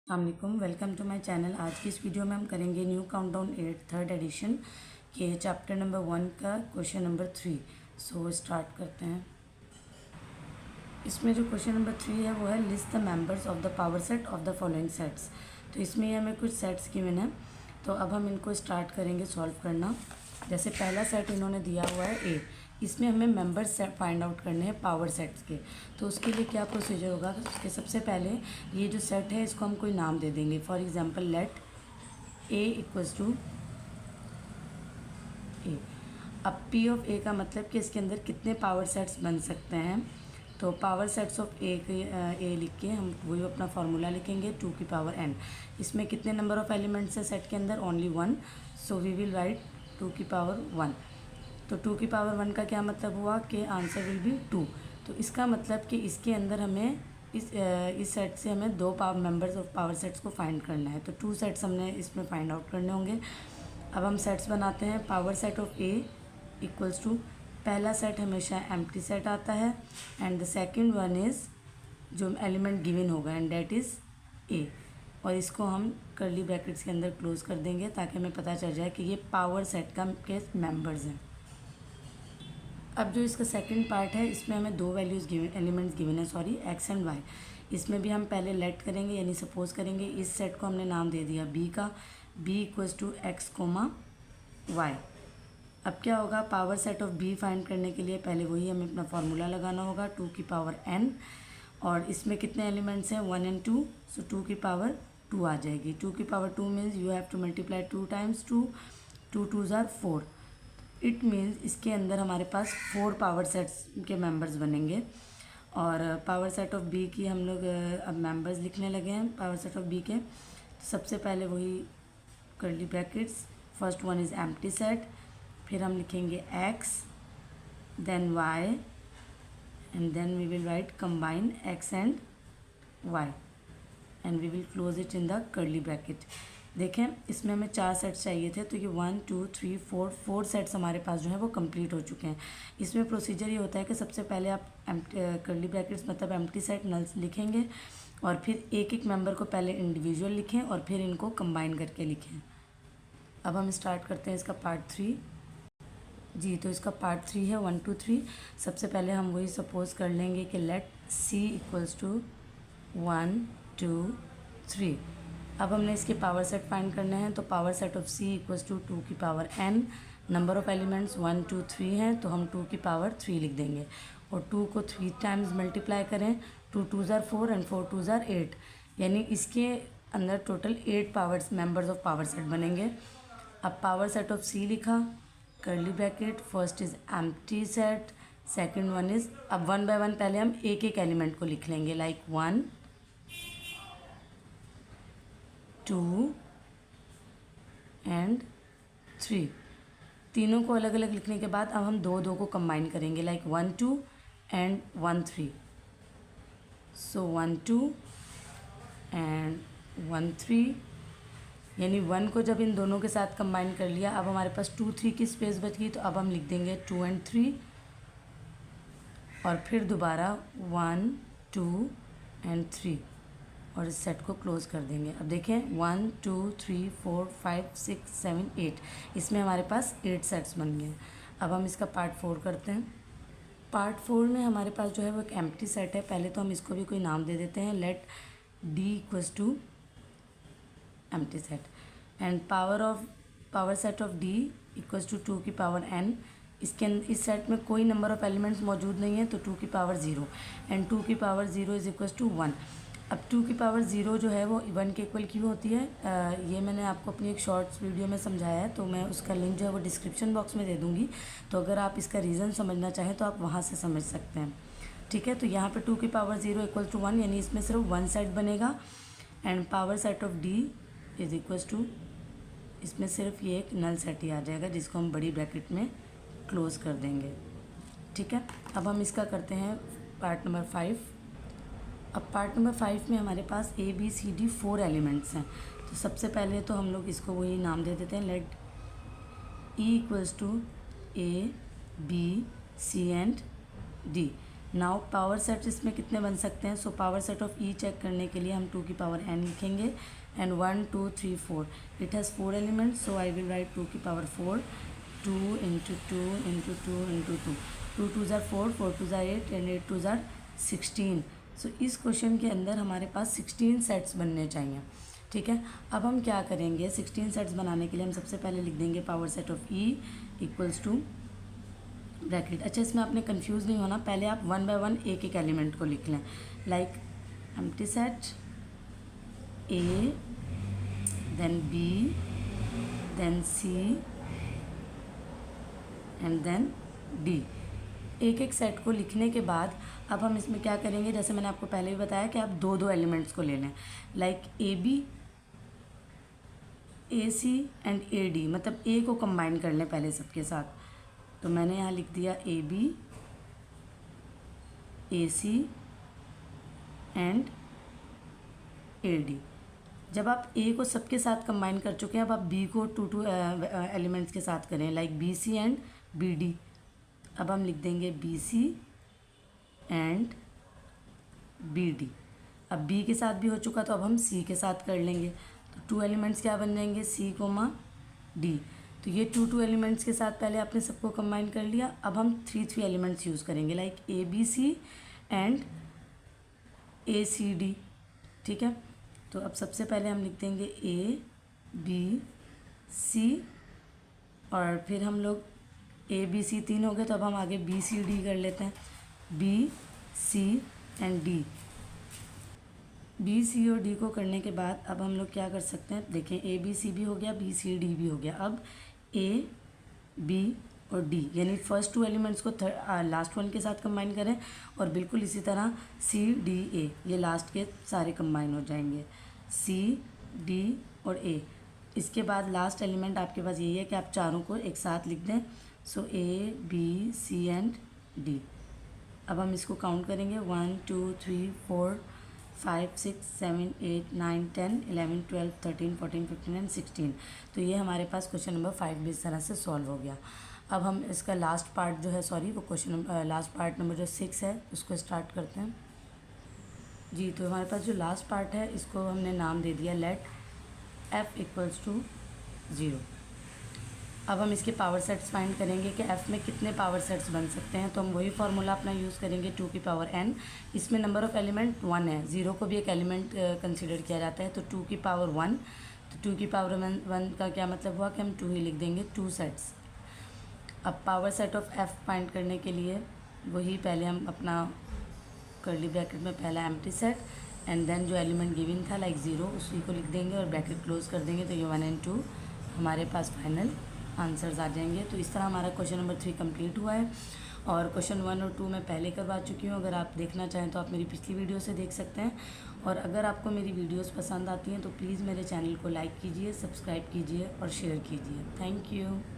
अस्सलामुअलैकुम, welcome to my channel. आज की इस वीडियो में हम करेंगे न्यू काउंटडाउन 8 थर्ड एडिशन के चैप्टर नंबर 1 का क्वेश्चन नंबर 3। सो स्टार्ट करते हैं। इसमें जो क्वेश्चन नंबर 3 है वो है list the members of the power set of the following sets. तो इसमें हमें कुछ सेट्स गिवन है, तो अब हम इनको स्टार्ट करेंगे सॉल्व करना। जैसे पहला सेट इन्होंने दिया हुआ है ए, इसमें हमें मेंबर्स सेट फाइंड आउट करने हैं पावर सेट्स के। तो उसके लिए क्या प्रोसीजर होगा कि सबसे पहले ये जो सेट है इसको हम कोई नाम दे देंगे। For example let A equals to A. अब पी ऑफ ए का मतलब कि इसके अंदर कितने पावर सेट्स बन सकते हैं। तो पावर सेट्स ऑफ ए लिख के हम वही अपना फार्मूला लिखेंगे 2 की पावर n। इसमें कितने नंबर ऑफ एलिमेंट्स है सेट के अंदर? Only 1। So we will write 2 की पावर 1। तो 2 की पावर 1 का क्या मतलब हुआ कि आंसर विल बी 2। तो इसका मतलब कि इसके अंदर हमें इस सेट से हमें दो मेंबर्स ऑफ पावर सेट्स को फाइंड करना है। तो 2 सेट्स हमने इसमें फाइंड आउट करने होंगे। अब हम सेट्स बनाते हैं। Power set of A equals to, पहला सेट हमेशा एम्प्टी सेट आता है and the second one is जो एलिमेंट गिवन होगा एंड डेट इज़ ए। और इसको हम कर्ली ब्रैकेट्स के अंदर क्लोज कर देंगे ताकि हमें पता चल जाए कि ये पावर सेट का के मेंबर्स हैं। अब जो इसका सेकंड पार्ट है इसमें हमें दो वैल्यूज़ गिवन, एलिमेंट्स गिवन है सॉरी, एक्स एंड वाई। इसमें भी हम पहले लेट करेंगे, यानी सपोज करेंगे इस सेट को हमने नाम दे दिया बी का, B equals to x comma y. अब क्या होगा, power set of B find करने के लिए पहले वही हमें अपना फार्मूला लगाना होगा 2 की पावर n। और इसमें कितने एलिमेंट्स हैं? 1 and 2। सो 2 की पावर 2 आ जाएगी। 2 की power 2 means you have to multiply 2 times 2, 2 2s are 4। It means इसके अंदर हमारे पास 4 पावर सेट्स के मेंबर्स बनेंगे। और पावर सेट ऑफ बी की हम लोग अब मेंबर्स लिखने लगे हैं पावर सेट ऑफ बी के। तो सबसे पहले वही curly brackets, first one is empty set, फिर हम लिखेंगे x, then y and then we will write combine x and y and we will close it in the curly bracket. देखें इसमें हमें 4 सेट्स चाहिए थे, तो ये 1 2 3 4 सेट्स हमारे पास जो है वो कंप्लीट हो चुके हैं। इसमें प्रोसीजर ये होता है कि सबसे पहले आप कर्ली ब्रैकेट्स मतलब एम्प्टी सेट नल्स लिखेंगे और फिर एक एक मेंबर को पहले इंडिविजुअल लिखें और फिर इनको कंबाइन करके लिखें। अब हम स्टार्ट करते हैं इसका पार्ट 3 जी। तो इसका पार्ट 3 है 1 2 3। सबसे पहले हम वही सपोज कर लेंगे कि लेट सी इक्वल्स टू 1 2 3। अब हमने इसके पावर सेट फाइंड करने हैं। तो power set of C equals to 2 की power n। Number of elements 1 2 3 हैं, तो हम 2 की पावर 3 लिख देंगे और 2 को 3 टाइम्स मल्टीप्लाई करें, 2 2s are 4 and 4 2s are 8। यानी इसके अंदर total 8 powers members of power set बनेंगे। अब पावर सेट ऑफ सी लिखा, curly bracket, first is empty set, second one is, अब 1 बाय 1 पहले हम एक एक एलिमेंट को लिख लेंगे लाइक 1 2 एंड 3। तीनों को अलग अलग लिखने के बाद अब हम दो दो को कंबाइन करेंगे लाइक 1 2 एंड 1 3। सो 1 2 एंड 1 3, यानी 1 को जब इन दोनों के साथ कंबाइन कर लिया, अब हमारे पास 2 3 की स्पेस बच गई, तो अब हम लिख देंगे 2 एंड 3 और फिर दोबारा 1 2 एंड 3 और इस सेट को क्लोज कर देंगे। अब देखें 1 2 3 4 5 6 7 8, इसमें हमारे पास 8 सेट्स बन गए। अब हम इसका पार्ट 4 करते हैं। पार्ट 4 में हमारे पास जो है वो एक एम्प्टी सेट है। पहले तो हम इसको भी कोई नाम दे देते हैं, let D equals to empty set and power set of D equals to 2 की पावर n। इस सेट में कोई नंबर ऑफ एलिमेंट्स मौजूद नहीं है, तो 2 की पावर 0 एंड 2 की पावर 0 इज इक्वल्स टू 1। अब 2 की पावर 0 जो है वो 1 के इक्वल क्यों होती है, ये मैंने आपको अपनी एक शॉर्ट्स वीडियो में समझाया है, तो मैं उसका लिंक जो है वो डिस्क्रिप्शन बॉक्स में दे दूँगी। तो अगर आप इसका रीज़न समझना चाहें तो आप वहाँ से समझ सकते हैं। ठीक है, तो यहाँ पे 2 की पावर 0 इक्वल टू 1, यानी इसमें सिर्फ 1 सेट बनेगा and power set of D is equals to, इसमें सिर्फ ये एक नल सेट ही आ जाएगा जिसको हम बड़ी ब्रैकेट में क्लोज कर देंगे। ठीक है, अब हम इसका करते हैं पार्ट नंबर 5। अब पार्ट नंबर 5 में हमारे पास A B C D 4 elements हैं। तो सबसे पहले तो हम लोग इसको वही नाम दे देते हैं, let E equals to A B C and D. Now power sets इसमें कितने बन सकते हैं? So power set of E check करने के लिए हम 2 की पावर n लिखेंगे and 1 2 3 4 it has 4 elements, so I will write 2 की पावर 4 2 इंटू 2 इंटू 2 इंटू 2 2 2 ज़ार 4 4 2 ज़ार 8 एंड 8 2 ज़ार 16। सो इस क्वेश्चन के अंदर हमारे पास 16 सेट्स बनने चाहिए। ठीक है, अब हम क्या करेंगे? 16 सेट्स बनाने के लिए हम सबसे पहले लिख देंगे power set of E equals to bracket. अच्छा, इसमें आपने कंफ्यूज नहीं होना, पहले आप 1 बाय 1 एक एक एलिमेंट को लिख लें, like empty set A then B then C and then D. एक एक सेट को लिखने के बाद अब हम इसमें क्या करेंगे, जैसे मैंने आपको पहले भी बताया कि आप दो दो एलिमेंट्स को ले लें, like A B A C and A D, मतलब ए को कंबाइन कर लें पहले सबके साथ। तो मैंने यहाँ लिख दिया A B A C and A D. जब आप ए को सबके साथ कंबाइन कर चुके हैं, अब आप बी को टू एलिमेंट्स के साथ करें, like B C and B D. अब हम लिख देंगे B C and B D. अब बी के साथ भी हो चुका, तो अब हम सी के साथ कर लेंगे। तो 2 एलिमेंट्स क्या बन जाएंगे? C comma D. तो ये 2 एलिमेंट्स के साथ पहले आपने सबको कंबाइन कर लिया। अब हम 3 एलिमेंट्स यूज़ करेंगे, like A B C and A C D. ठीक है, तो अब सबसे पहले हम लिख देंगे ए बी सी, और फिर हम लोग ए बी सी 3 हो गए, तो अब हम आगे बी सी डी कर लेते हैं, B C and D. B C और डी को करने के बाद अब हम लोग क्या कर सकते हैं? देखें, ए बी सी भी हो गया, बी सी डी भी हो गया। अब ए बी और डी यानी फर्स्ट 2 एलिमेंट्स को लास्ट 1 के साथ कंबाइन करें, और बिल्कुल इसी तरह सी डी ए, ये लास्ट के सारे कंबाइन हो जाएंगे, सी डी और ए। इसके बाद लास्ट एलिमेंट आपके पास यही है कि आप चारों को एक साथ लिख दें, so A B C and D. अब हम इसको काउंट करेंगे 1 2 3 4 5 6 7 8 9 10 11 12 13 14 15 एंड 16। तो ये हमारे पास क्वेश्चन नंबर 5 भी इस तरह से सॉल्व हो गया। अब हम इसका लास्ट पार्ट जो है, सॉरी वो क्वेश्चन लास्ट पार्ट नंबर जो 6 है उसको स्टार्ट करते हैं जी। तो हमारे पास जो लास्ट पार्ट है इसको हमने नाम दे दिया लेट f इक्वल्स टू 0। अब हम इसके पावर सेट्स फाइंड करेंगे कि f में कितने पावर सेट्स बन सकते हैं। तो हम वही फार्मूला अपना यूज़ करेंगे 2 की पावर n। इसमें नंबर ऑफ़ एलिमेंट 1 है, 0 को भी एक एलिमेंट कंसीडर किया जाता है। तो 2 की पावर 1, तो 2 की पावर 1 का क्या मतलब हुआ कि हम 2 ही लिख देंगे, 2 सेट्स। अब power set of f find करने के लिए वही पहले हम अपना कर्ली ब्रैकेट में पहला एम्प्टी सेट एंड देन जो एलिमेंट गिवन था लाइक 0 उसी को लिख देंगे और ब्रैकेट क्लोज कर देंगे। तो ये 1 एंड 2 हमारे पास फाइनल आंसर्स आ जाएंगे। तो इस तरह हमारा क्वेश्चन नंबर 3 कंप्लीट हुआ है, और क्वेश्चन 1 और 2 मैं पहले करवा चुकी हूँ। अगर आप देखना चाहें तो आप मेरी पिछली वीडियो से देख सकते हैं। और अगर आपको मेरी वीडियोस पसंद आती हैं तो प्लीज़ मेरे चैनल को लाइक कीजिए, सब्सक्राइब कीजिए और शेयर कीजिए। Thank you.